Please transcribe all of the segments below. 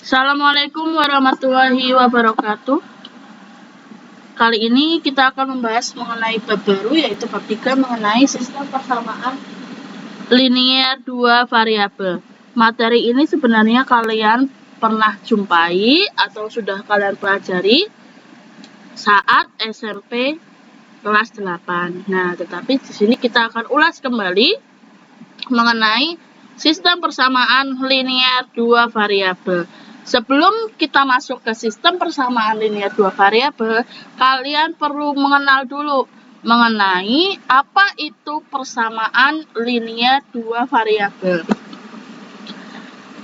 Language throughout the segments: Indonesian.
Assalamualaikum warahmatullahi wabarakatuh. Kali ini kita akan membahas mengenai bab baru, yaitu bab 3 mengenai sistem persamaan linier dua variabel. Materi ini sebenarnya kalian pernah jumpai atau sudah kalian pelajari saat SMP kelas 8. Nah, tetapi di sini kita akan ulas kembali mengenai sistem persamaan linier dua variabel. Sebelum kita masuk ke sistem persamaan linier dua variabel, kalian perlu mengenal dulu mengenai apa itu persamaan linier dua variabel.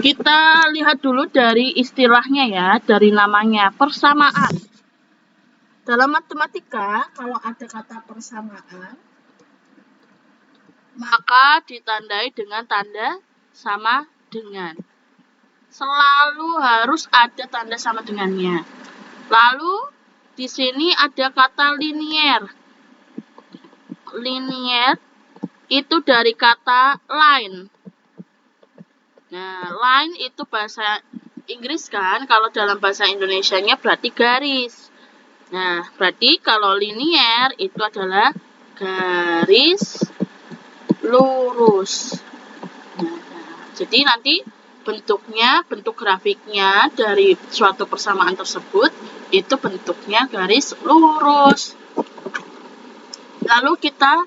Kita lihat dulu dari istilahnya ya, dari namanya persamaan. Dalam matematika, kalau ada kata persamaan, maka ditandai dengan tanda sama dengan. Selalu harus ada tanda sama dengannya. Lalu di sini ada kata linier. Linier itu dari kata line. Nah, line itu bahasa Inggris kan, kalau dalam bahasa Indonesianya berarti garis. Nah, berarti kalau linier itu adalah garis lurus. Nah, jadi nanti bentuk grafiknya dari suatu persamaan tersebut itu bentuknya garis lurus. Lalu kita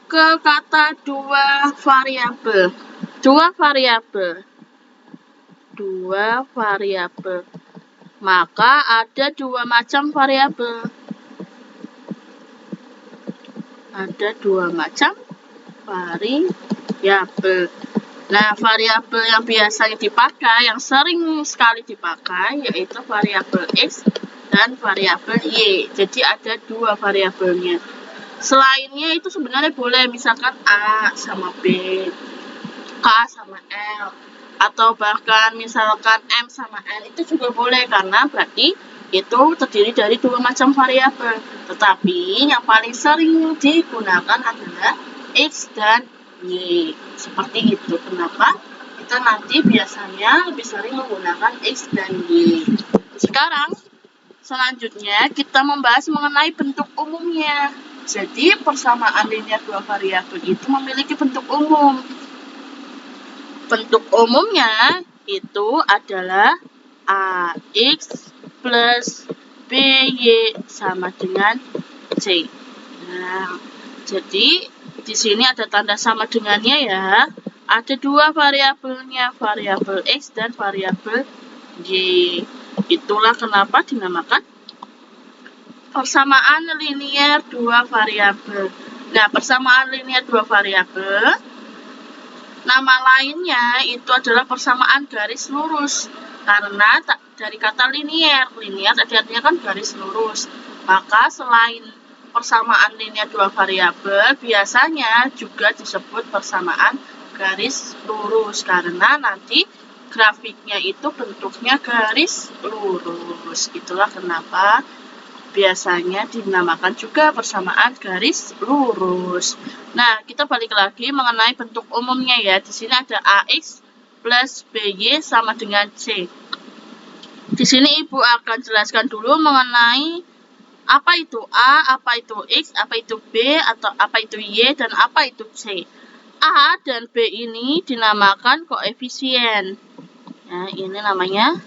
ke kata dua variabel. Dua variabel. Maka ada dua macam variabel. Ada dua macam variabel. Nah, variabel yang biasanya dipakai, yang sering sekali dipakai, yaitu variabel X dan variabel Y. Jadi ada dua variabelnya. Selainnya itu sebenarnya boleh, misalkan A sama B, K sama L, atau bahkan misalkan M sama N, itu juga boleh karena berarti itu terdiri dari dua macam variabel. Tetapi yang paling sering digunakan adalah X dan Y. Seperti itu. Kenapa? Kita nanti biasanya lebih sering menggunakan X dan Y. Sekarang, selanjutnya kita membahas mengenai bentuk umumnya. Jadi, persamaan linier dua variabel itu memiliki bentuk umum. Bentuk umumnya itu adalah AX plus BY sama dengan C. Nah, jadi di sini ada tanda sama dengannya ya. Ada dua variabelnya, variabel X dan variabel Y. Itulah kenapa dinamakan persamaan linier dua variabel. Nah, persamaan linier dua variabel, nama lainnya itu adalah persamaan garis lurus. Karena dari kata linier tadi artinya kan garis lurus. Maka selain persamaan linier dua variabel, biasanya juga disebut persamaan garis lurus karena nanti grafiknya itu bentuknya garis lurus. Itulah kenapa biasanya dinamakan juga persamaan garis lurus. Nah, kita balik lagi mengenai bentuk umumnya ya. Di sini ada AX plus BY sama dengan C. Di sini Ibu akan jelaskan dulu mengenai apa itu A, apa itu X, apa itu B, atau apa itu Y, dan apa itu C. A dan B ini dinamakan koefisien. Nah, ini namanya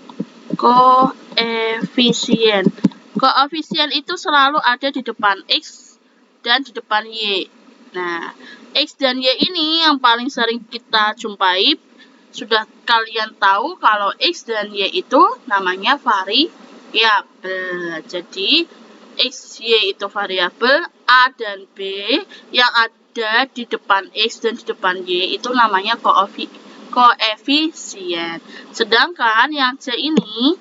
koefisien. Koefisien itu selalu ada di depan X dan di depan Y. Nah, X dan Y ini yang paling sering kita jumpai. Sudah kalian tahu kalau X dan Y itu namanya variabel. Jadi, X, Y itu variabel, A dan B yang ada di depan X dan di depan Y itu namanya koefisien. Sedangkan yang C ini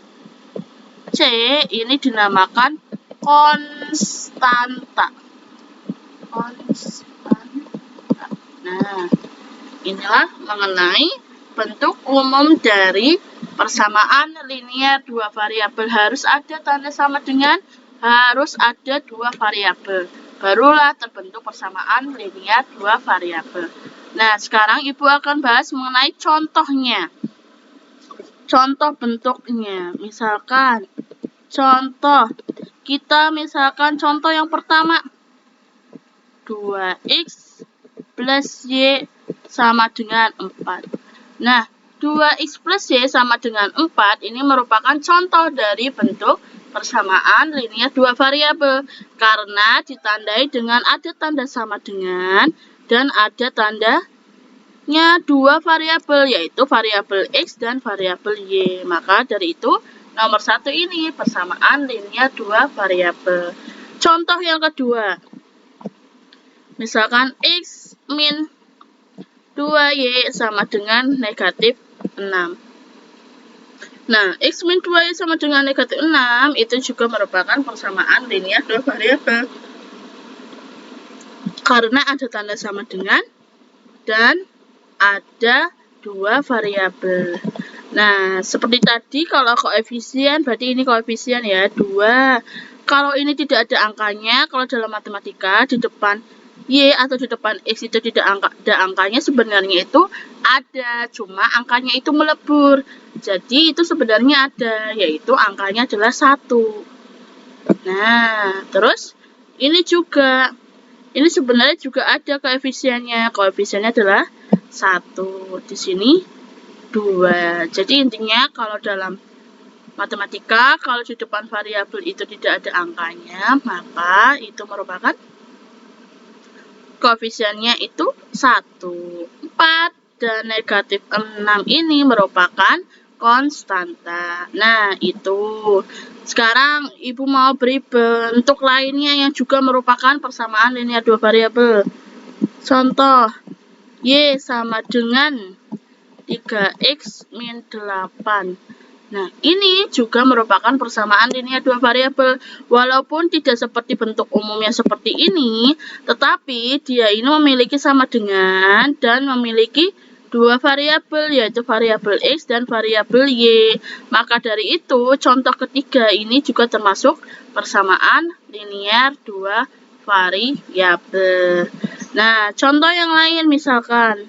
dinamakan konstanta. Nah, inilah mengenai bentuk umum dari persamaan linier dua variabel. Harus ada tanda sama dengan, harus ada dua variabel. Barulah terbentuk persamaan linier dua variabel. Nah, sekarang Ibu akan bahas mengenai contohnya. contoh bentuknya. Misalkan contoh, contoh yang pertama 2x plus y sama dengan 4. Nah, 2x plus y sama dengan 4 ini merupakan contoh dari bentuk persamaan linear dua variabel karena ditandai dengan ada tanda sama dengan dan ada tandanya dua variabel, yaitu variabel x dan variabel y. Maka dari itu nomor 1 ini persamaan linear dua variabel. Contoh yang kedua, misalkan x min 2y sama dengan negatif 6. Nah, x min 2y sama dengan negatif 6 itu juga merupakan persamaan linear dua variabel karena ada tanda sama dengan dan ada dua variabel. Nah, seperti tadi kalau koefisien, berarti ini koefisien ya, 2. Kalau ini tidak ada angkanya, kalau dalam matematika di depan y atau di depan x itu tidak ada angkanya, sebenarnya itu ada, cuma angkanya itu melebur. Jadi itu sebenarnya ada, yaitu angkanya adalah 1. Nah, terus ini juga, ini sebenarnya juga ada koefisiennya. Koefisiennya adalah 1. Di sini 2. Jadi intinya kalau dalam matematika, kalau di depan variabel itu tidak ada angkanya, maka itu merupakan koefisiennya itu 1. 4 dan negatif 6 ini merupakan konstanta. Nah, itu. Sekarang Ibu mau beri bentuk lainnya yang juga merupakan persamaan linear dua variabel. Contoh, y sama dengan 3x min 8. Nah, ini juga merupakan persamaan linear dua variabel. Walaupun tidak seperti bentuk umumnya seperti ini, tetapi dia ini memiliki sama dengan dan memiliki dua variabel, yaitu variabel x dan variabel y. Maka dari itu, contoh ketiga ini juga termasuk persamaan linear dua variabel. Nah, contoh yang lain misalkan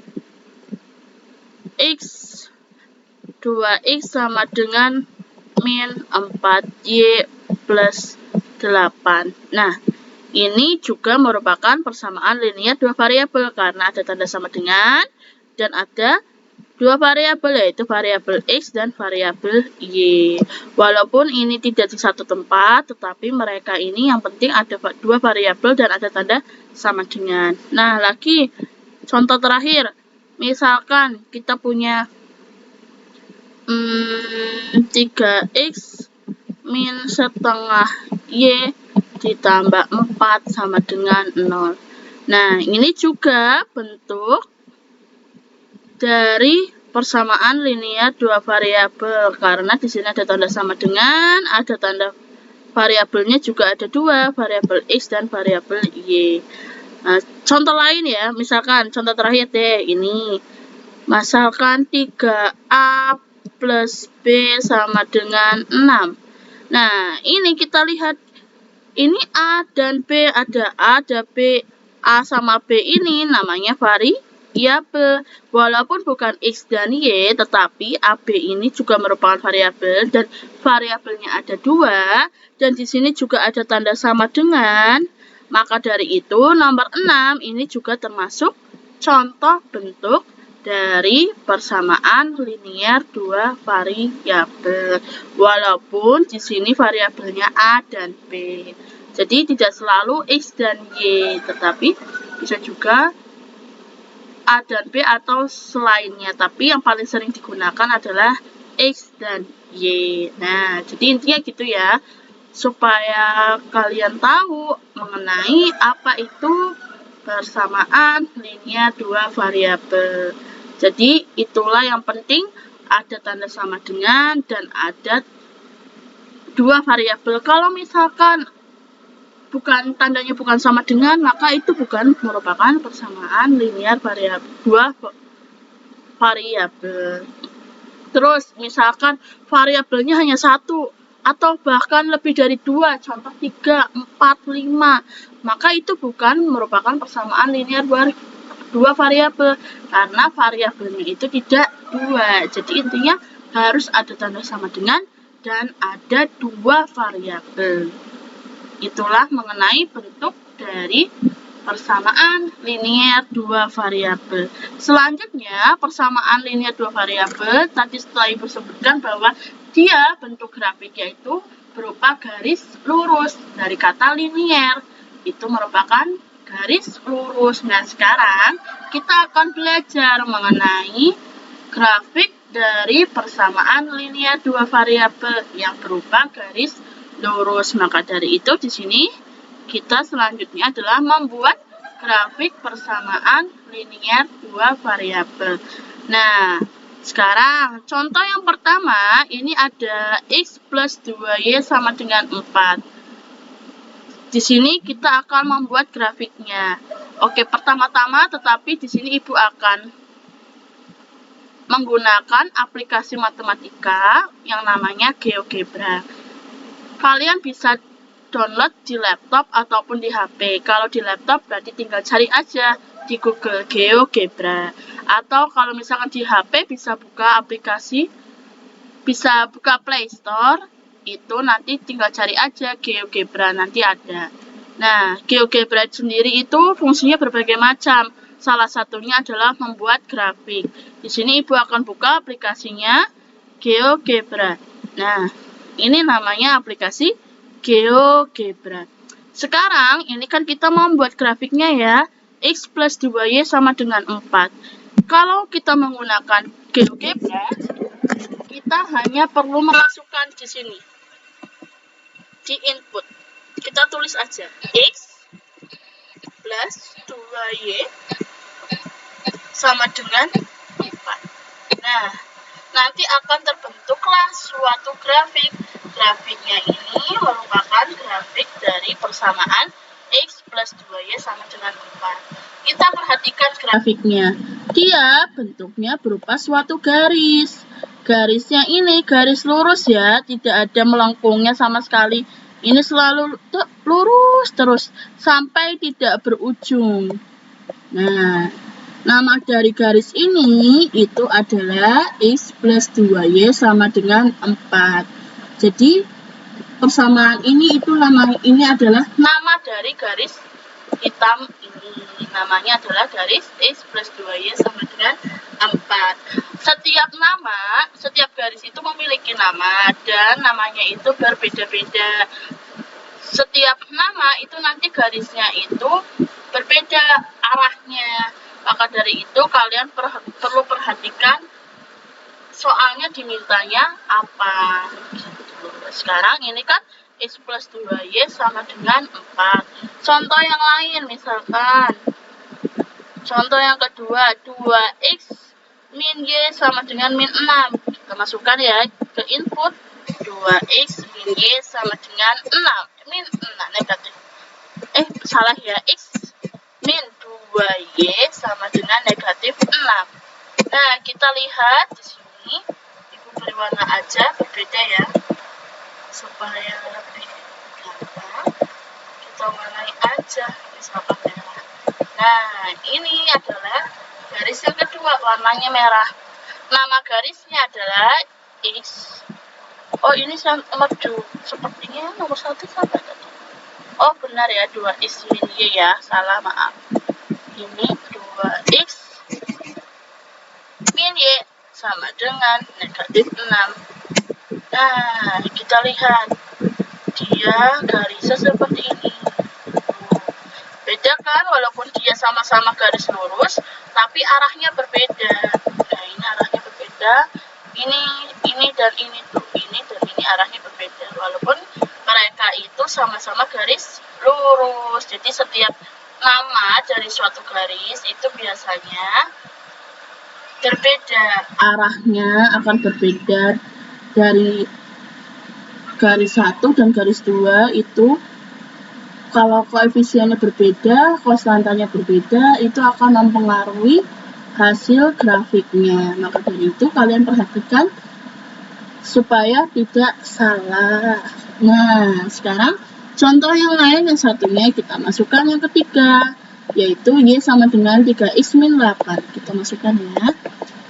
x 2x sama dengan min 4y plus 8. Nah, ini juga merupakan persamaan linear dua variabel karena ada tanda sama dengan dan ada dua variabel, yaitu variabel x dan variabel y. Walaupun ini tidak di satu tempat, tetapi mereka ini yang penting ada dua variabel dan ada tanda sama dengan. Nah, lagi contoh terakhir, misalkan kita punya 3x min setengah y ditambah 4 sama dengan 0. Nah, ini juga bentuk dari persamaan linear dua variabel karena di sini ada tanda sama dengan, ada tanda variabelnya juga ada dua, variabel x dan variabel y. Nah, contoh lain ya, misalkan contoh terakhir deh ini. Misalkan 3a plus b sama dengan 6. Nah, ini kita lihat, ini a dan b, ada a, ada b. A sama b ini namanya variabel. Walaupun bukan x dan y, tetapi ab ini juga merupakan variabel dan variabelnya ada dua. Dan di sini juga ada tanda sama dengan. Maka dari itu, nomor 6 ini juga termasuk contoh bentuk dari persamaan linear dua variabel. Walaupun di sini variabelnya a dan b. Jadi tidak selalu x dan y, tetapi bisa juga a dan b atau selainnya. Tapi yang paling sering digunakan adalah x dan y. Nah, jadi intinya gitu ya. Supaya kalian tahu mengenai apa itu persamaan linear dua variabel. Jadi itulah yang penting, ada tanda sama dengan dan ada dua variabel. Kalau misalkan tandanya bukan sama dengan, maka itu bukan merupakan persamaan linear variabel dua variabel. Terus misalkan variabelnya hanya satu atau bahkan lebih dari dua, contoh 3, 4, 5, maka itu bukan merupakan persamaan linear dua variabel karena variabelnya itu tidak dua. Jadi intinya harus ada tanda sama dengan dan ada dua variabel. Itulah mengenai bentuk dari persamaan linier dua variabel. Selanjutnya, persamaan linier dua variabel tadi setelah Ibu sebutkan bahwa dia bentuk grafiknya itu berupa garis lurus. Dari kata linier itu merupakan garis lurus. Nah, sekarang kita akan belajar mengenai grafik dari persamaan linier dua variabel yang berupa garis lurus. Maka dari itu di sini kita selanjutnya adalah membuat grafik persamaan linier dua variabel. Nah, sekarang contoh yang pertama ini ada x plus 2y sama dengan 4. Di sini kita akan membuat grafiknya. Oke, pertama-tama tetapi di sini Ibu akan menggunakan aplikasi matematika yang namanya GeoGebra. Kalian bisa download di laptop ataupun di HP. Kalau di laptop berarti tinggal cari aja di Google GeoGebra. Atau kalau misalkan di HP bisa buka aplikasi, bisa buka Play Store, itu nanti tinggal cari aja GeoGebra, nanti ada. Nah, GeoGebra sendiri itu fungsinya berbagai macam. Salah satunya adalah membuat grafik. Di sini Ibu akan buka aplikasinya GeoGebra. Nah, ini namanya aplikasi GeoGebra. Sekarang ini kan kita mau membuat grafiknya ya. X plus 2y sama dengan 4. Kalau kita menggunakan GeoGebra, kita hanya perlu memasukkan di sini. Di input. Kita tulis aja X plus 2y sama dengan 4. Nah, nanti akan terbentuklah suatu grafik. Grafiknya ini merupakan grafik dari persamaan X plus 2y sama dengan 4. Kita perhatikan grafiknya. Dia bentuknya berupa suatu garis. Garisnya ini garis lurus ya, tidak ada melengkungnya sama sekali. Ini selalu lurus terus sampai tidak berujung. Nah, nama dari garis ini itu adalah X plus 2y sama dengan 4. Jadi, persamaan ini adalah nama dari garis hitam ini. Namanya adalah garis X plus 2y sama dengan 4. Setiap garis itu memiliki nama dan namanya itu berbeda-beda. Setiap nama itu nanti garisnya itu berbeda arahnya. Maka dari itu kalian perlu perhatikan soalnya dimintanya apa. Sekarang ini kan X plus 2y sama dengan 4. Contoh yang lain misalkan. Contoh yang kedua, 2x min y sama dengan min 6. Kita masukkan ya ke input. 2x min y sama dengan 6. Min 6 negatif. Salah ya. X min 2y sama dengan negatif 6. Nah, kita lihat di sini. Ibu beri warna aja, berbeda ya. Supaya lebih gampang. Kita warnai aja. Misalkan merah. Nah, ini adalah garis yang kedua, warnanya merah. Nama garisnya adalah X. Oh, ini nomor 2. Sepertinya nomor 1 sampai tadi. Oh, benar ya, 2x min y ya. Salah, maaf. Ini 2x min y sama dengan negatif 6. Nah, kita lihat. Dia garisnya seperti ini. Beda kan, walaupun dia sama-sama garis lurus, tapi arahnya berbeda. Nah, ini arahnya berbeda. Ini dan ini tuh, ini dan ini arahnya berbeda. Walaupun mereka itu sama-sama garis lurus. Jadi setiap nama dari suatu garis itu biasanya berbeda. Arahnya akan berbeda dari garis 1 dan garis 2 itu. Kalau koefisiennya berbeda, konstantanya berbeda, itu akan mempengaruhi hasil grafiknya. Maka dari itu kalian perhatikan supaya tidak salah. Nah, sekarang contoh yang lain, yang satunya kita masukkan yang ketiga, yaitu y sama dengan 3x min 8. Kita masukkan ya.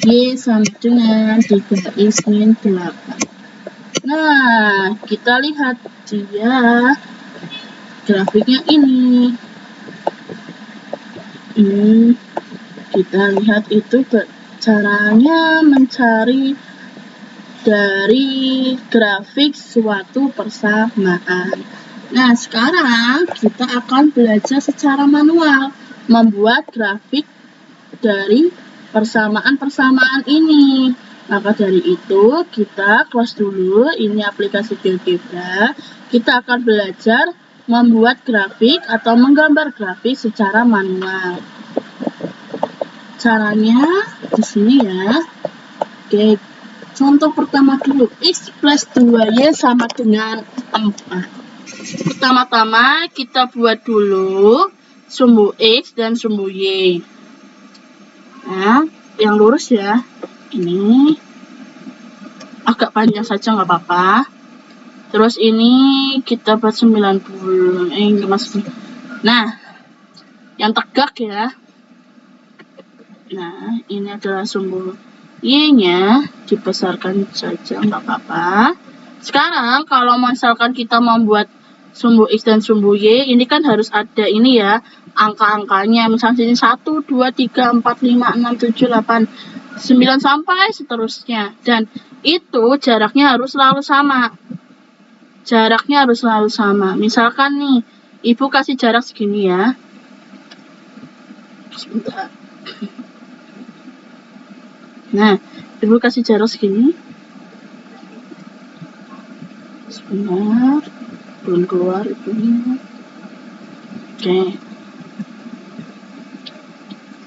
Y sama dengan 3X min 8. Nah, kita lihat dia grafiknya ini. Kita lihat itu caranya mencari dari grafik suatu persamaan. Nah, sekarang kita akan belajar secara manual membuat grafik dari persamaan-persamaan ini. Maka dari itu, kita close dulu ini aplikasi GeoGebra. Kita akan belajar membuat grafik atau menggambar grafik secara manual. Caranya di sini ya. Oke, contoh pertama dulu, X plus 2Y sama dengan 4. Pertama-tama kita buat dulu sumbu X dan sumbu Y. Nah, yang lurus ya. Ini agak panjang saja nggak apa-apa. Terus ini kita buat 90. Maksudnya. Nah, yang tegak ya. Nah, ini adalah sumbu Y-nya, dibesarkan saja nggak apa-apa. Sekarang kalau misalkan kita membuat sumbu X dan sumbu Y, ini kan harus ada ini ya, angka-angkanya. Misalnya sini 1, 2, 3, 4, 5, 6, 7, 8, 9 sampai seterusnya. Dan itu jaraknya harus selalu sama. Jaraknya harus selalu sama. Misalkan nih, Ibu kasih jarak segini ya. Sebentar. Nah, Ibu kasih jarak segini. Sebentar. Belum keluar Ibunya. Oke.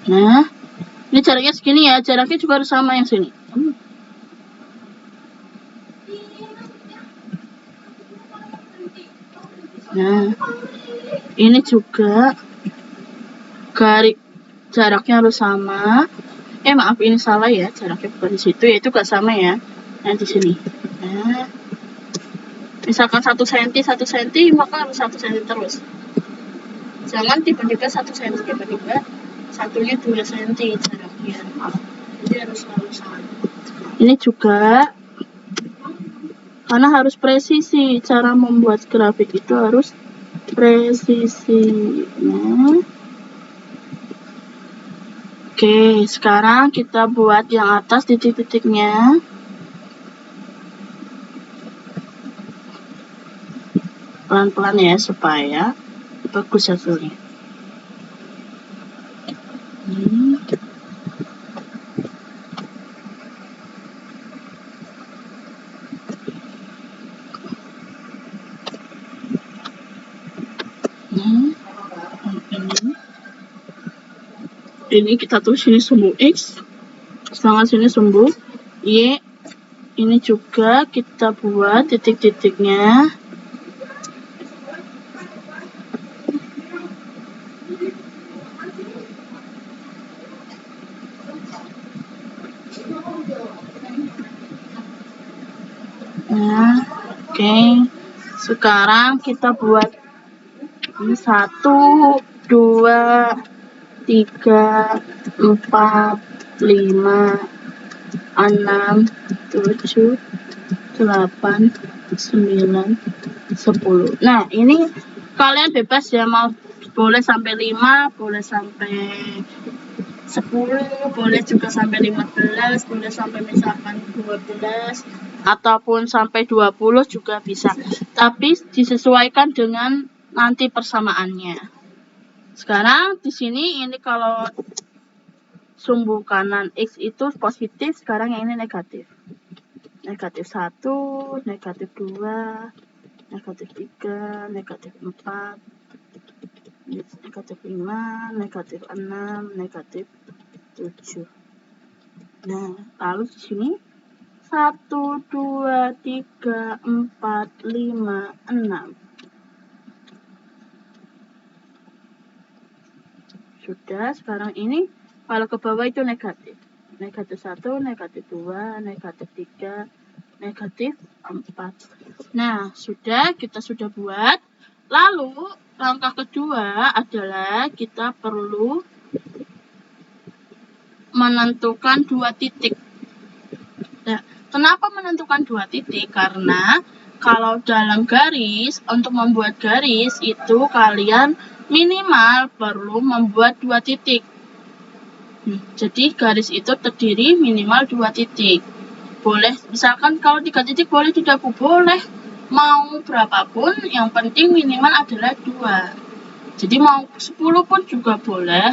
Nah, ini jaraknya segini ya. Jaraknya juga harus sama yang sini. Nah, ini juga garis jaraknya harus sama. Maaf, ini salah ya. Jaraknya bukan di situ, yaitu gak sama ya. Nah, di sini. Nah, misalkan 1 cm, 1 cm, maka harus 1 cm terus. Jangan tiba-tiba 1 cm, tiba-tiba satunya 2 cm jaraknya. Jadi harus selalu sama. Ini juga karena harus presisi, cara membuat grafik itu harus presisi. Nah, oke, sekarang kita buat yang atas titik-titiknya. Pelan-pelan ya, supaya bagus hasilnya. Ini kita tulis sini sumbu X, sedangkan sini sumbu Y. Ini juga kita buat titik-titiknya. Nah, oke. Sekarang kita buat ini 1, 2, 3, 4, 5, 6, 7, 8, 9, 10. Nah, ini kalian bebas ya, mau boleh sampai 5, boleh sampai 10, boleh juga sampai 15, boleh sampai misalkan 12, ataupun sampai 20 juga bisa. Tapi disesuaikan dengan nanti persamaannya. Sekarang di sini ini kalau sumbu kanan X itu positif, sekarang yang ini negatif. Negatif 1, negatif 2, negatif 3, negatif 4, negatif 5, negatif 6, negatif 7. Nah, lalu di sini 1, 2, 3, 4, 5, 6. Sudah, sekarang ini kalau ke bawah itu negatif. Negatif 1, negatif 2, negatif 3, negatif 4. Nah, kita sudah buat. Lalu, langkah kedua adalah kita perlu menentukan 2 titik. Nah, kenapa menentukan 2 titik? Karena kalau dalam garis, untuk membuat garis itu kalian minimal perlu membuat 2 titik. Jadi garis itu terdiri minimal 2 titik. Boleh, misalkan kalau 3 titik boleh, tidak boleh. Mau berapapun, yang penting minimal adalah 2. Jadi mau 10 pun juga boleh,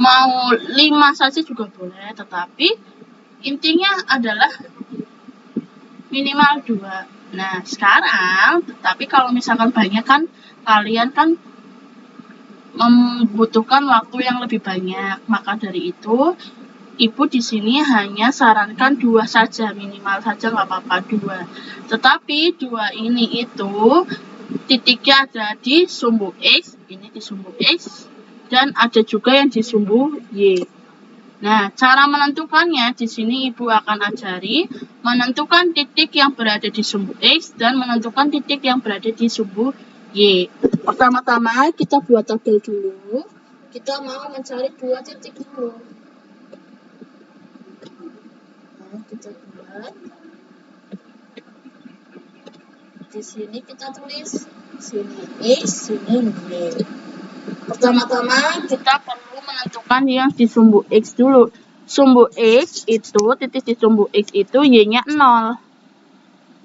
mau 5 saja juga boleh, tetapi intinya adalah minimal 2. Nah, sekarang, tapi kalau misalkan banyak kan, kalian kan membutuhkan waktu yang lebih banyak. Maka dari itu, Ibu di sini hanya sarankan 2 saja, minimal saja nggak apa-apa 2. Tetapi 2 ini itu titiknya ada di sumbu X, ini di sumbu X, dan ada juga yang di sumbu Y. Nah, cara menentukannya di sini Ibu akan ajari menentukan titik yang berada di sumbu X dan menentukan titik yang berada di sumbu Y. Pertama-tama kita buat tabel dulu. Kita mau mencari 2 titik dulu. Nah, kita buat. Di sini kita tulis sini X, sini Y. Pertama-tama kita perlu menentukan yang di sumbu X dulu. Sumbu X itu, titik di sumbu X itu Y-nya 0.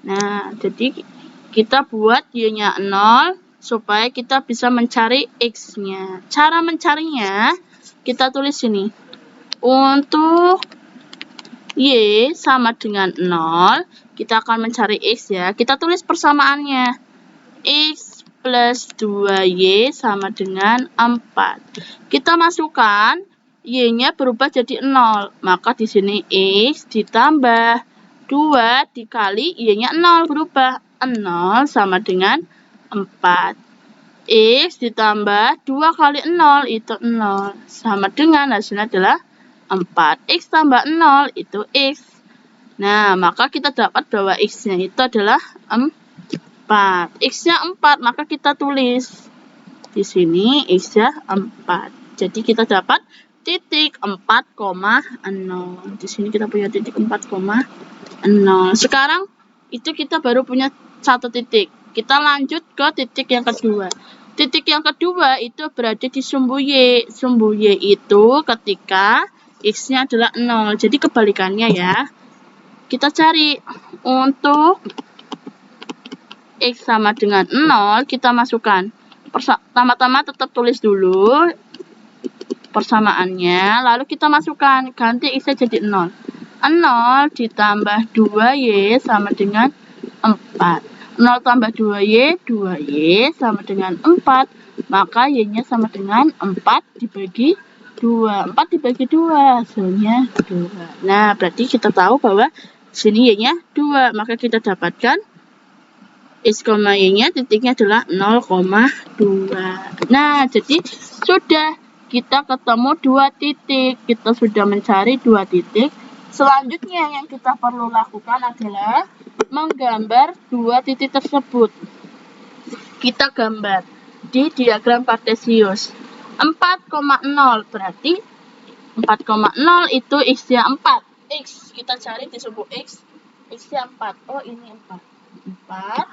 Nah, jadi kita buat Y-nya 0 supaya kita bisa mencari X-nya. Cara mencarinya kita tulis sini. Untuk Y sama dengan 0, kita akan mencari X ya. Kita tulis persamaannya. X plus 2Y sama dengan 4. Kita masukkan Y-nya berubah jadi 0. Maka di sini X ditambah 2 dikali Y-nya 0 berubah. 0 sama dengan 4. X ditambah 2 kali 0 itu 0. Sama dengan hasilnya adalah 4. X tambah 0 itu X. Nah, maka kita dapat bahwa X-nya itu adalah 4. X-nya 4, maka kita tulis di sini X-nya 4. Jadi kita dapat titik 4,0. Di sini kita punya titik 4,0. Sekarang itu kita baru punya 1 titik. Kita lanjut ke titik yang kedua. Titik yang kedua itu berada di sumbu Y. Sumbu Y itu ketika X-nya adalah 0. Jadi kebalikannya ya. Kita cari untuk X sama dengan 0, kita masukkan. Pertama-tama tetap tulis dulu persamaannya, lalu kita masukkan, ganti X-nya jadi 0. 0 ditambah 2Y sama dengan 4. 0 tambah 2Y, 2Y sama dengan 4. Maka Y-nya sama dengan 4 dibagi 2. 4 dibagi 2, hasilnya 2. Nah, berarti kita tahu bahwa sini Y-nya 2. Maka kita dapatkan X, Y-nya titiknya adalah 0,2. Nah, jadi sudah kita ketemu 2 titik. Kita sudah mencari 2 titik. Selanjutnya yang kita perlu lakukan adalah menggambar 2 titik tersebut. Kita gambar di diagram Cartesius. 4,0 berarti 4,0 itu X-nya 4. X kita cari di sumbu X. X-nya 4. Oh, ini 4. 4.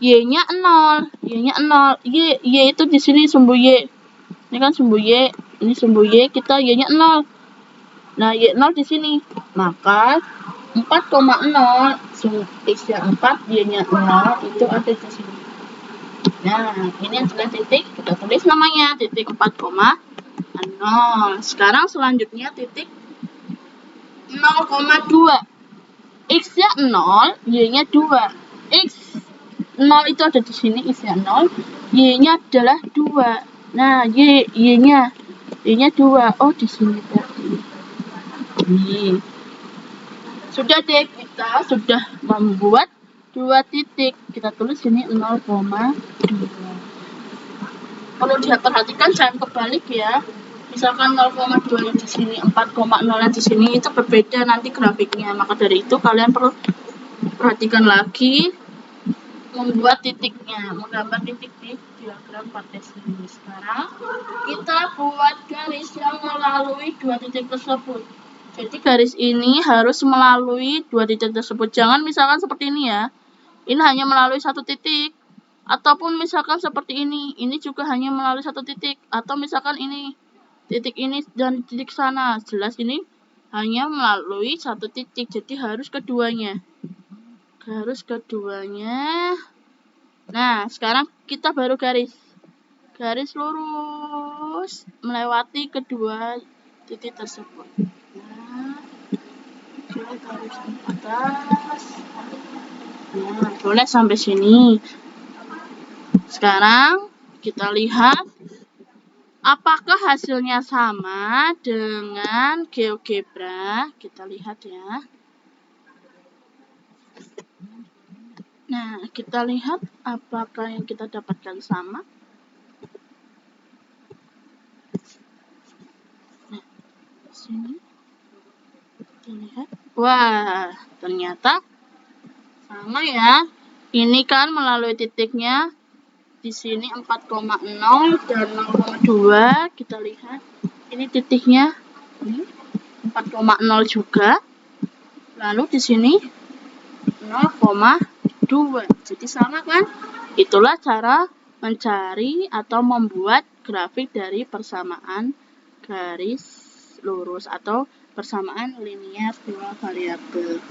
Y-nya 0. Y-nya 0. Y itu di sini sumbu Y. Ini kan sumbu Y. Ini sumbu Y, kita Y-nya 0. Nah, Y0 di sini. Maka 4,0 X-nya 4, Y-nya 0 itu ada di sini. Nah, ini adalah titik, kita tulis namanya titik 4,0. Sekarang selanjutnya titik 0,2. X-nya 0, Y-nya 2. X 0 itu ada di sini, X-nya 0, Y-nya adalah 2. Nah, Y-nya 2. Oh, di sini berarti. Ini. Sudah deh, kita sudah membuat 2 titik. Kita tulis sini 0,2. Perlu diperhatikan jangan kebalik ya. Misalkan 0,2 yang di sini, 4,0 yang di sini itu berbeda nanti grafiknya. Maka dari itu kalian perlu perhatikan lagi membuat titiknya, menggambar titik di diagram Cartesius. Sekarang kita buat garis yang melalui 2 titik tersebut. Jadi garis ini harus melalui 2 titik tersebut. Jangan misalkan seperti ini ya. Ini hanya melalui 1 titik. Ataupun misalkan seperti ini juga hanya melalui 1 titik. Atau misalkan ini, titik ini dan titik sana. Jelas ini hanya melalui 1 titik. Jadi harus keduanya. Harus keduanya. Nah, sekarang kita baru garis lurus melewati kedua titik tersebut. Nah, kita garis atas. Nah, boleh sampai sini. Sekarang kita lihat apakah hasilnya sama dengan GeoGebra. Kita lihat ya. Nah, kita lihat apakah yang kita dapatkan sama. Nah, sini kita lihat. Wah, ternyata sama ya. Ini kan melalui titiknya di sini 4,0 dan 0,2. Kita lihat. Ini titiknya ini 4,0 juga. Lalu di sini 0,2. Jadi sama kan? Itulah cara mencari atau membuat grafik dari persamaan garis lurus atau persamaan linear dua variabel.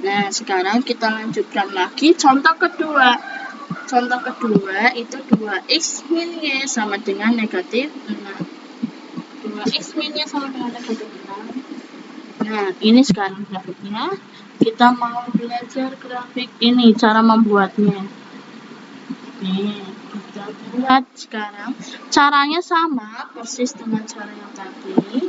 Nah, sekarang kita lanjutkan lagi contoh kedua. Contoh kedua itu 2x min y sama dengan negatif 6. 2x min y sama dengan negatif 6. Nah, ini sekarang grafiknya. Kita mau belajar grafik ini, cara membuatnya. Nih, kita buat sekarang. Caranya sama, persis dengan cara yang tadi.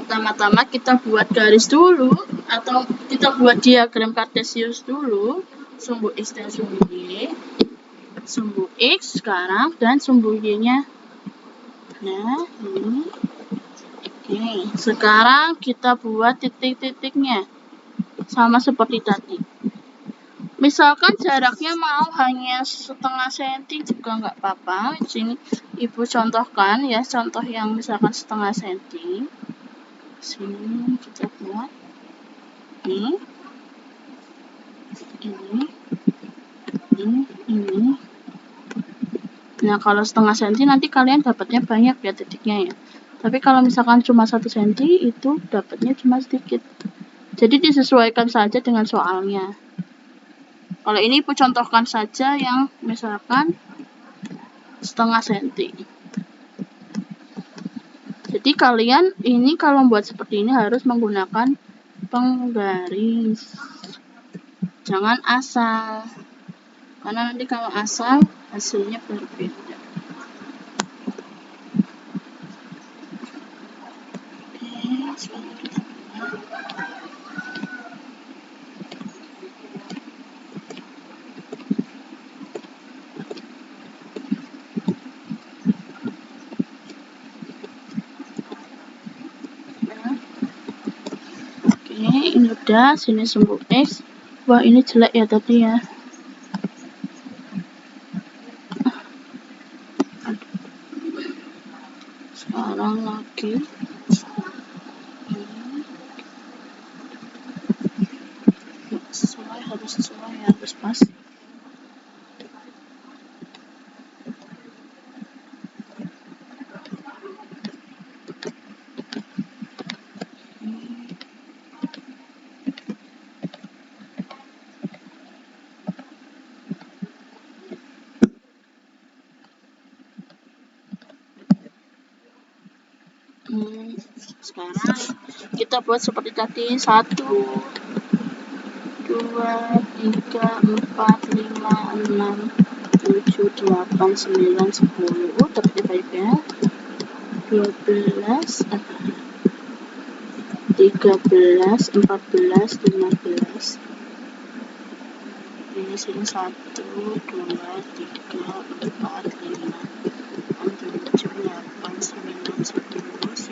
Pertama-tama kita buat garis dulu, atau kita buat diagram kartesius dulu, sumbu x dan sumbu y. Sumbu x sekarang dan sumbu y-nya. Nah, ini. Oke, sekarang kita buat titik-titiknya. Sama seperti tadi. Misalkan jaraknya mau hanya setengah senti juga nggak apa-apa. Di sini Ibu contohkan ya, contoh yang misalkan setengah senti. Sini kita buat ini. Nah, kalau setengah senti nanti kalian dapatnya banyak ya titiknya ya. Tapi kalau misalkan cuma 1 senti itu dapatnya cuma sedikit. Jadi disesuaikan saja dengan soalnya. Kalau ini Ibu contohkan saja yang misalkan setengah senti. Jadi kalian ini kalau membuat seperti ini harus menggunakan penggaris. Jangan asal. Karena nanti kalau asal hasilnya berbeda. Oke, sekarang kita ini udah, sini sumbu x. Wah, ini jelek ya tadi ya. Sekarang lagi. Harus sesuai, harus pas. Sekarang kita buat seperti tadi, 1, 2, 3, 4, 5, 6, 7, 8, 9, 10. Terbaik ya. 12, 13, 14, 15. Ini sini 1, 2, 3, 4, 5, 6, 7, 8, 9, 10, 11.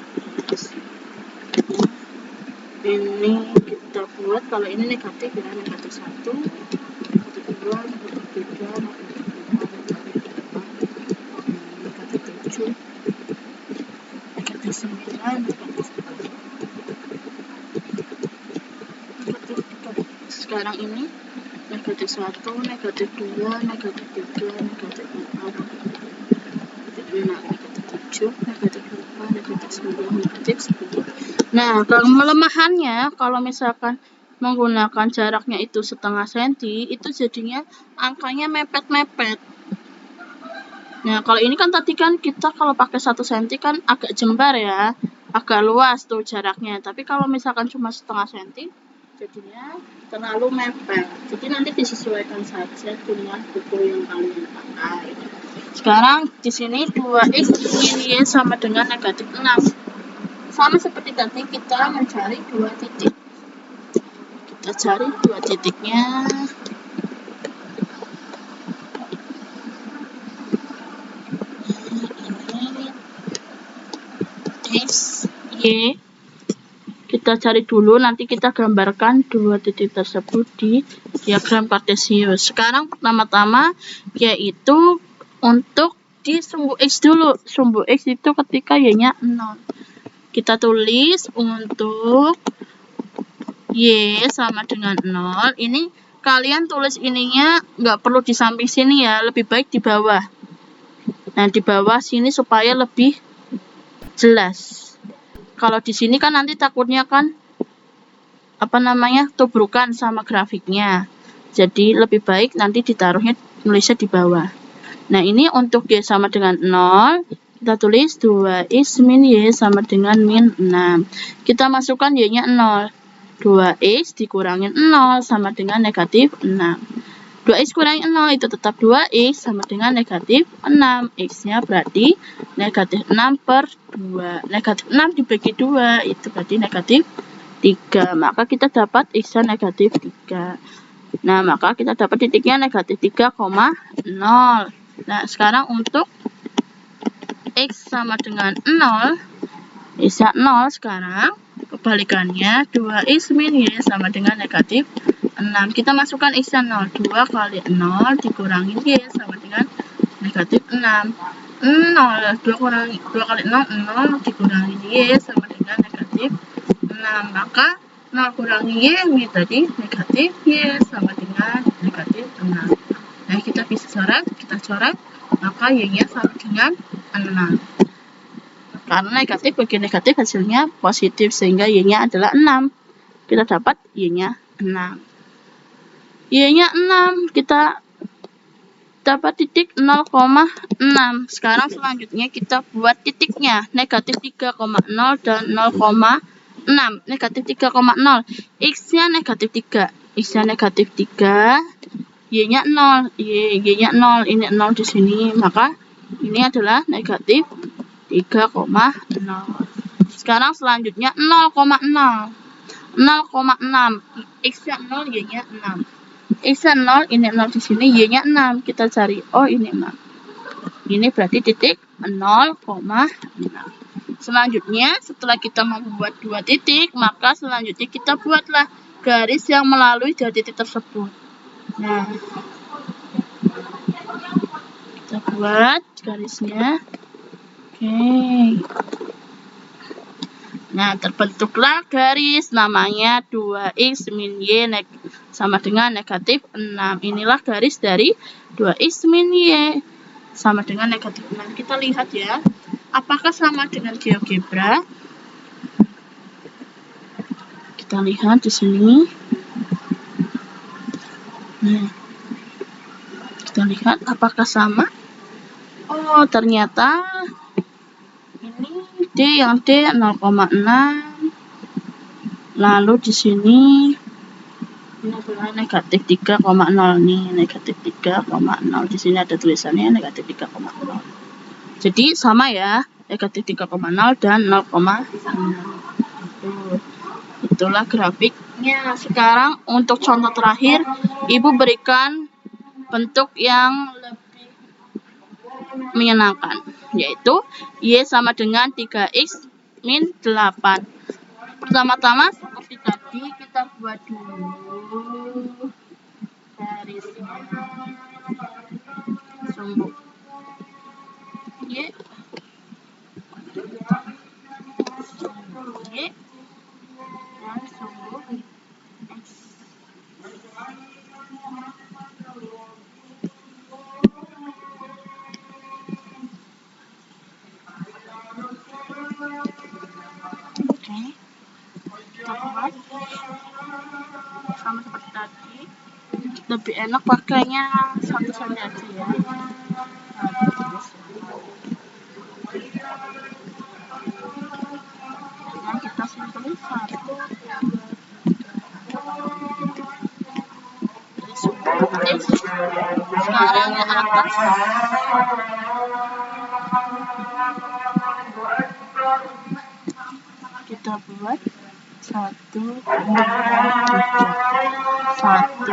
Ini kita buat, kalau ini negatif ya, negatif 1, negatif 2, negatif 3, negatif 4, negatif 5, negatif 7, negatif 9, negatif 10. sekarang ini negatif 1, negatif 2, negatif 3, negatif 4, negatif 6, negatif 7, negatif 8, negatif 9, negatif 10. Nah, kelemahannya kalau misalkan menggunakan jaraknya itu setengah senti, itu jadinya angkanya mepet-mepet. Nah, kalau ini kan tadi kan kita kalau pakai 1 senti kan agak jembar ya, agak luas tuh jaraknya. Tapi kalau misalkan cuma setengah senti, jadinya terlalu mepet. Jadi nanti disesuaikan saja dengan buku yang kalian pakai. Sekarang di sini 2x ini sama dengan negatif 6. Sama seperti tadi kita mencari 2 titik. Kita cari 2 titiknya. X, Y. Kita cari dulu, nanti kita gambarkan 2 titik tersebut di diagram kartesius. Sekarang pertama-tama yaitu untuk di sumbu X dulu. Sumbu X itu ketika Y-nya 0. Kita tulis untuk Y sama dengan 0. Ini kalian tulis ininya nggak perlu di samping sini ya, lebih baik di bawah. Nah, di bawah sini supaya lebih jelas. Kalau di sini kan nanti takutnya kan tubrukan sama grafiknya. Jadi lebih baik nanti ditaruhnya nulisnya di bawah. Nah, ini untuk Y sama dengan 0, kita tulis 2x min Y sama dengan min 6. Kita masukkan Y-nya 0. 2x dikurangin 0 sama dengan negatif 6. 2x kurangi 0 itu tetap 2x sama dengan negatif 6. X-nya berarti negatif 6 per 2. Negatif 6 dibagi 2 itu berarti negatif 3. Maka kita dapat X-nya negatif 3. Nah, maka kita dapat titiknya negatif 3,0. Nah, sekarang untuk X sama dengan 0, X-nya 0 sekarang. Kebalikannya 2x min Y sama dengan negatif 6. Kita masukkan X-nya 0. 2 kali 0 dikurangi Y sama dengan negatif 6. 0. 2 kali 0, 0 dikurangi Y sama dengan negatif 6. Maka 0 kurangi Y ini tadi negatif Y sama dengan negatif 6. Nah, kita bisa coret. Kita coret. Maka Y-nya sama dengan 6. Karena negatif bagi negatif hasilnya positif, sehingga Y-nya adalah 6. Kita dapat Y-nya 6. Y-nya 6, kita dapat titik 0,6. Sekarang selanjutnya kita buat titiknya, negatif 3,0 dan 0,6. Negatif 3,0. X-nya negatif 3. X-nya negatif 3. Y-nya 0. Y-nya 0. Ini 0 di sini. Maka ini adalah negatif 3,0. Sekarang selanjutnya 0,6. 0,6. X-nya 0, Y-nya 6. X-nya 0, ini 0 di sini, Y-nya 6. Kita cari, oh ini 6. Ini berarti titik 0,6. Selanjutnya, setelah kita membuat 2 titik, maka selanjutnya kita buatlah garis yang melalui 2 titik tersebut. Nah, kita buat garisnya. Oke. Nah, terbentuklah garis namanya 2x min Y sama dengan negatif 6. Inilah garis dari 2x min Y sama dengan negatif 6. Kita lihat ya, apakah sama dengan GeoGebra? Kita lihat di sini. Nah, kita lihat apakah sama? Oh, ternyata ini D 0,6. Lalu di sini ini adalah negatif 3,0 nih, negatif 3,0. Di sini ada tulisannya negatif 3,0. Jadi sama ya, negatif 3,0 dan 0,6. Itulah grafiknya. Sekarang untuk contoh terakhir, Ibu berikan bentuk yang lebih menyenangkan, yaitu Y sama dengan 3x min 8. Pertama-tama seperti tadi kita buat dulu garisnya, sumbu Y, sumbu Y, dan sumbu X. sama seperti tadi. Lebih enak pakainya 1 cm aja ya. Nah, kita simpulin 1, 2, 3. Sekarang yang atas kita buat 1, 2, 3. 1, 2,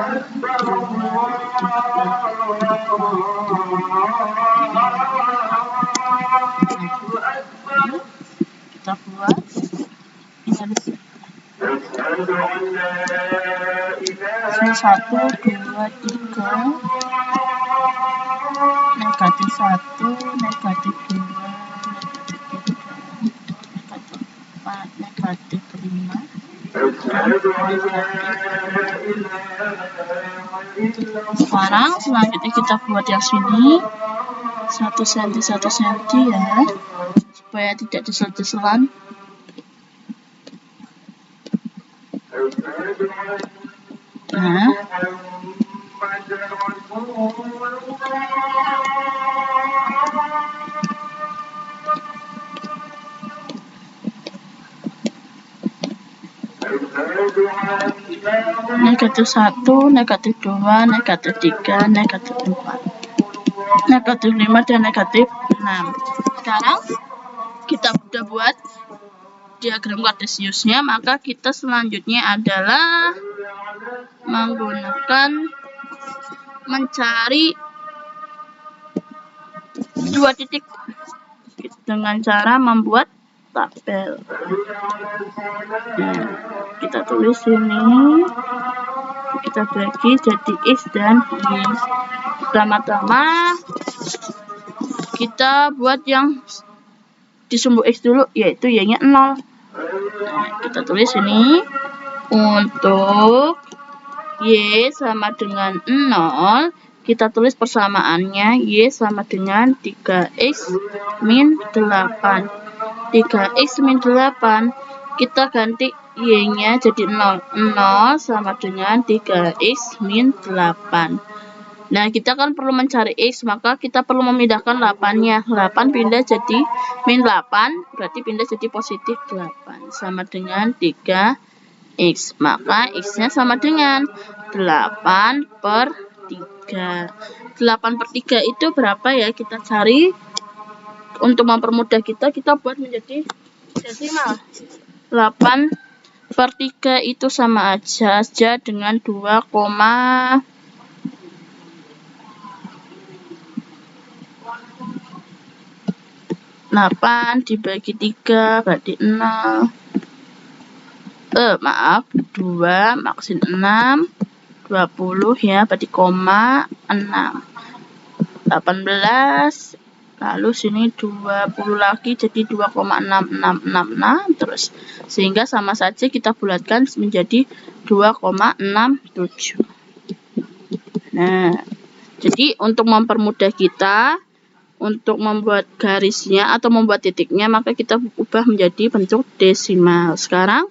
3. Kita buat ini harus 1, 2, 3, negatif 1, negatif 2, negatif 3, negatif 4, negatif 5, dan negatif. Sekarang selanjutnya kita buat yang sini 1 cm 1 cm ya, supaya tidak desel-deselan. Nah, negatif 1, negatif 2, negatif 3, negatif 4, negatif 5, dan negatif 6. Sekarang kita sudah buat diagram kartesiusnya, maka kita selanjutnya adalah menggunakan mencari 2 titik dengan cara membuat tabel. Nah, kita tulis ini, kita bagi jadi X dan Y. Pertama-tama kita buat yang di sumbu X dulu, yaitu Y-nya 0. Nah, kita tulis ini untuk Y sama dengan 0, kita tulis persamaannya Y sama dengan 3X min 8. 3X min 8, kita ganti Y-nya jadi 0. 0 sama dengan 3X min 8. Nah, kita kan perlu mencari X, maka kita perlu memindahkan 8-nya. 8 pindah jadi min 8, berarti pindah jadi positif 8. Sama dengan 3X. Maka X-nya sama dengan 8 per 3. 8 per 3 itu berapa ya? Kita cari. Untuk mempermudah kita buat menjadi desimal. 8 per 3 itu sama aja dengan 2,8 dibagi 3 berarti 0. 2 maksud 6, 20 ya, berarti koma 6. 18, lalu sini 20 lagi jadi 2,6666 terus, sehingga sama saja kita bulatkan menjadi 2,67. Nah, jadi untuk mempermudah kita untuk membuat garisnya atau membuat titiknya, maka kita ubah menjadi bentuk desimal. Sekarang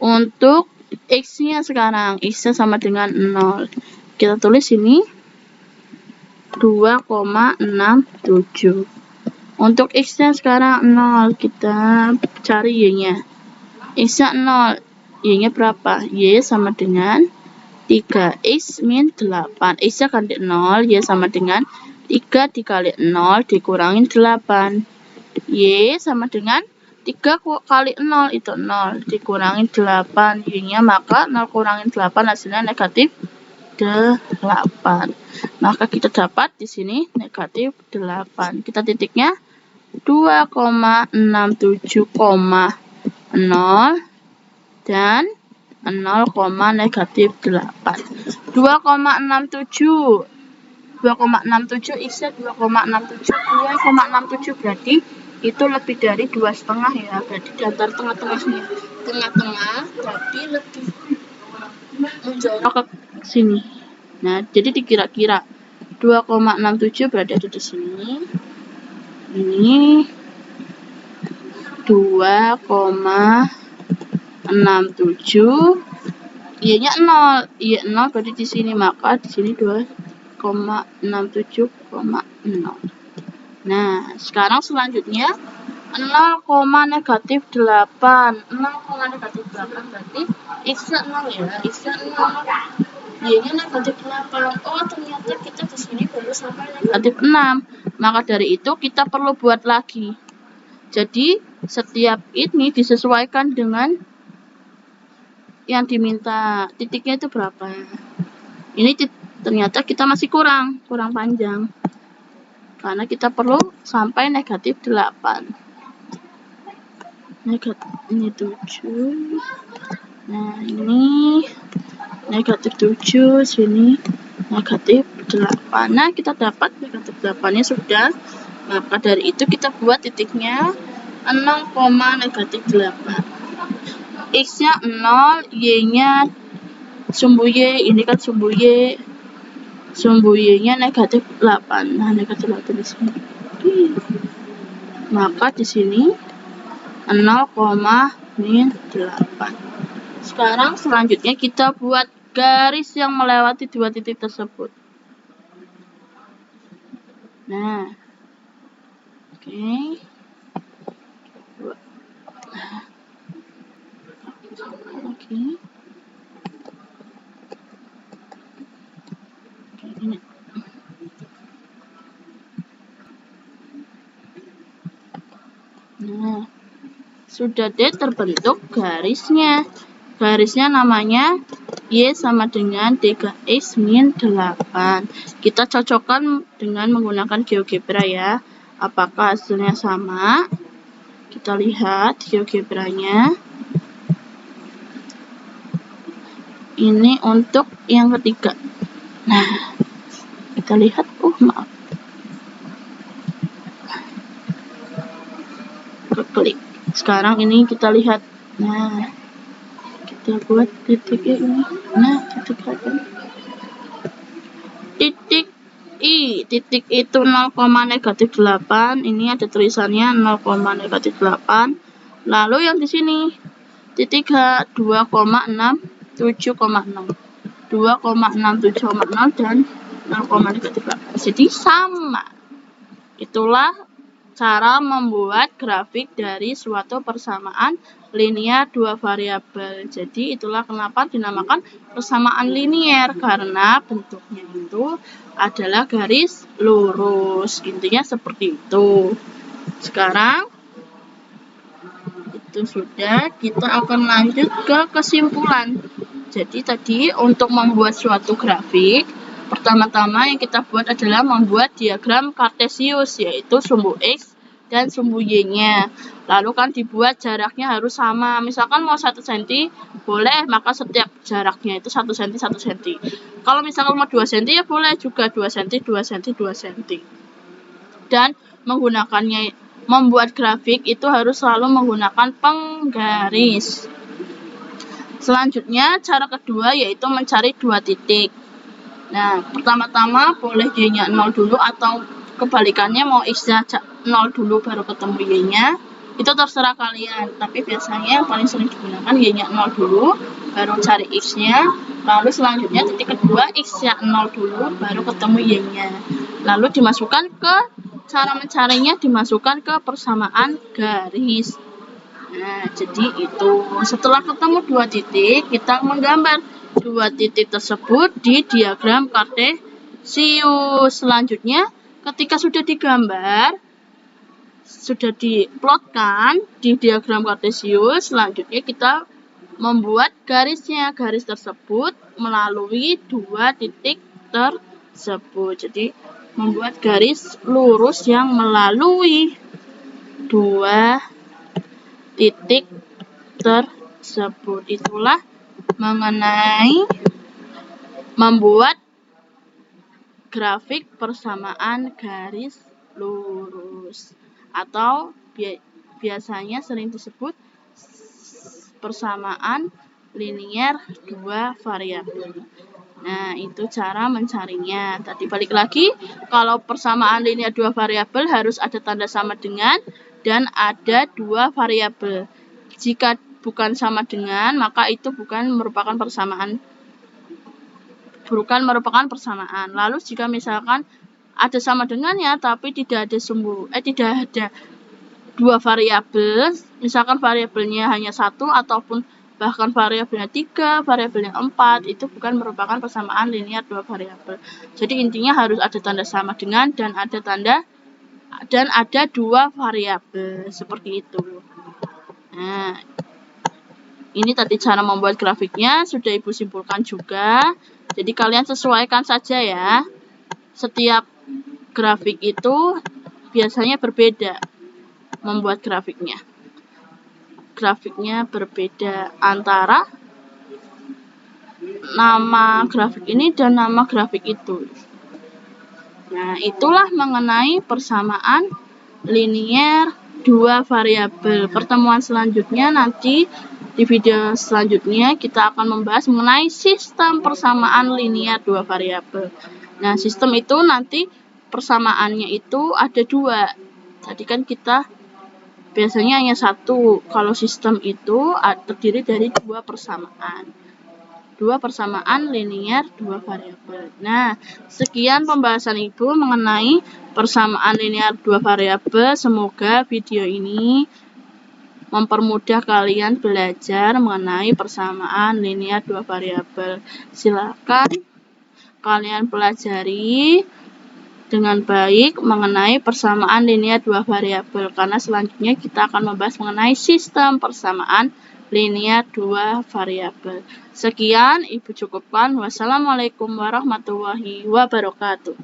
untuk X-nya sekarang, X-nya sama dengan 0. Kita tulis ini 2,67. Untuk X-nya sekarang 0, kita cari Y-nya. X-nya 0, Y-nya berapa? Y sama dengan 3X min 8. X-nya kan 0, Y sama dengan 3 dikali 0 dikurangin 8. Y sama dengan 3 kali 0 itu 0 dikurangin 8. Y-nya maka 0 kurangin 8 hasilnya negatif 8. Maka kita dapat di sini negatif 8. Kita titiknya 2,67,0 dan 0, negatif 8. 2,67 X-nya 2,67. 2,67 berarti itu lebih dari 2,5 ya, berarti di antara tengah-tengahnya. Tengah-tengah berarti lebih menjorok ke sini. Nah, jadi dikira-kira 2,67 berarti ada di sini. Ini 2,67 Y-nya 0. Y0 berarti di sini, maka di sini 2,67,0. Nah, sekarang selanjutnya 0, negatif 8. 0, negatif 8 berarti X-nya 0 ya. X-nya 0. Y-nya negatif 8. Oh, ternyata kita di sini baru sampai negatif 6. Maka dari itu kita perlu buat lagi. Jadi, setiap ini disesuaikan dengan yang diminta. Titiknya itu berapa? Ini ternyata kita masih kurang panjang. Karena kita perlu sampai negatif 8. Ini 7. Nah, ini negatif 7, sini negatif 8. Nah, kita dapat negatif 8-nya sudah. Maka dari itu kita buat titiknya 0, negatif 8. X-nya 0, Y-nya sumbu Y, ini kan sumbu Y. Sumbu Y-nya negatif 8. Nah, negatif 8 di sini. Maka di sini 0,-8. Sekarang selanjutnya kita buat garis yang melewati dua titik tersebut. Nah, oke. Ini. Nah, sudah deh terbentuk garisnya. Garisnya namanya Y sama dengan 3X min 8. Kita cocokkan dengan menggunakan GeoGebra ya. Apakah hasilnya sama? Kita lihat GeoGebranya. Ini untuk yang ketiga. Nah, kita lihat. Maaf. Klik. Sekarang ini kita lihat. Nah, kita buat titik ini. Nah, titik apa? Titik I. Titik itu 0,-8. Ini ada tulisannya 0,-8. Lalu yang di sini titik H 2,67,0. 2,67,0 dan 0,-8. Jadi sama. Itulah cara membuat grafik dari suatu persamaan linear dua variabel. Jadi itulah kenapa dinamakan persamaan linear, karena bentuknya itu adalah garis lurus. Intinya seperti itu. Sekarang itu sudah, kita akan lanjut ke kesimpulan. Jadi tadi untuk membuat suatu grafik, pertama-tama yang kita buat adalah membuat diagram kartesius, yaitu sumbu X dan sumbu Y-nya. Lalu kan dibuat jaraknya harus sama. Misalkan mau 1 cm, boleh, maka setiap jaraknya itu 1 cm, 1 cm. Kalau misalkan mau 2 cm, ya boleh juga 2 cm, 2 cm, 2 cm. Dan menggunakannya, membuat grafik itu harus selalu menggunakan penggaris. Selanjutnya, cara kedua yaitu mencari dua titik. Nah, pertama-tama boleh Y-nya 0 dulu, atau kebalikannya mau X-nya 0 dulu baru ketemu Y-nya. Itu terserah kalian, tapi biasanya yang paling sering digunakan Y-nya 0 dulu, baru cari X-nya. Lalu selanjutnya titik kedua X-nya 0 dulu, baru ketemu Y-nya. Lalu dimasukkan ke, cara mencarinya dimasukkan ke persamaan garis. Nah, jadi itu. Setelah ketemu dua titik, kita menggambar dua titik tersebut di diagram kartesius. Selanjutnya, ketika sudah digambar, sudah diplotkan di diagram kartesius, selanjutnya kita membuat garisnya. Garis tersebut melalui dua titik tersebut. Jadi, membuat garis lurus yang melalui dua titik tersebut. Itulah mengenai membuat grafik persamaan garis lurus, atau biasanya sering disebut persamaan linear dua variabel. Nah, itu cara mencarinya. Tadi balik lagi, kalau persamaan linear dua variabel harus ada tanda sama dengan dan ada dua variabel. Jika bukan sama dengan, maka itu bukan merupakan persamaan. Lalu jika misalkan ada sama dengannya tapi tidak ada dua variabel, misalkan variabelnya hanya 1 ataupun bahkan variabelnya 3, variabelnya 4, itu bukan merupakan persamaan linear dua variabel. Jadi intinya harus ada tanda sama dengan dan ada dua variabel, seperti itu. Nah, ini tadi cara membuat grafiknya sudah Ibu simpulkan juga. Jadi kalian sesuaikan saja ya. Setiap grafik itu biasanya berbeda membuat grafiknya. Grafiknya berbeda antara nama grafik ini dan nama grafik itu. Nah, itulah mengenai persamaan linear dua variabel. Pertemuan selanjutnya nanti di video selanjutnya kita akan membahas mengenai sistem persamaan linear dua variabel. Nah, sistem itu nanti persamaannya itu ada dua. Tadi kan kita biasanya hanya satu. Kalau sistem itu terdiri dari dua persamaan. Dua persamaan linear dua variabel. Nah, sekian pembahasan Ibu mengenai persamaan linear dua variabel. Semoga video ini mempermudah kalian belajar mengenai persamaan linear dua variabel. Silakan kalian pelajari dengan baik mengenai persamaan linear dua variabel, karena selanjutnya kita akan membahas mengenai sistem persamaan linear dua variabel. Sekian Ibu cukupkan. Wassalamualaikum warahmatullahi wabarakatuh.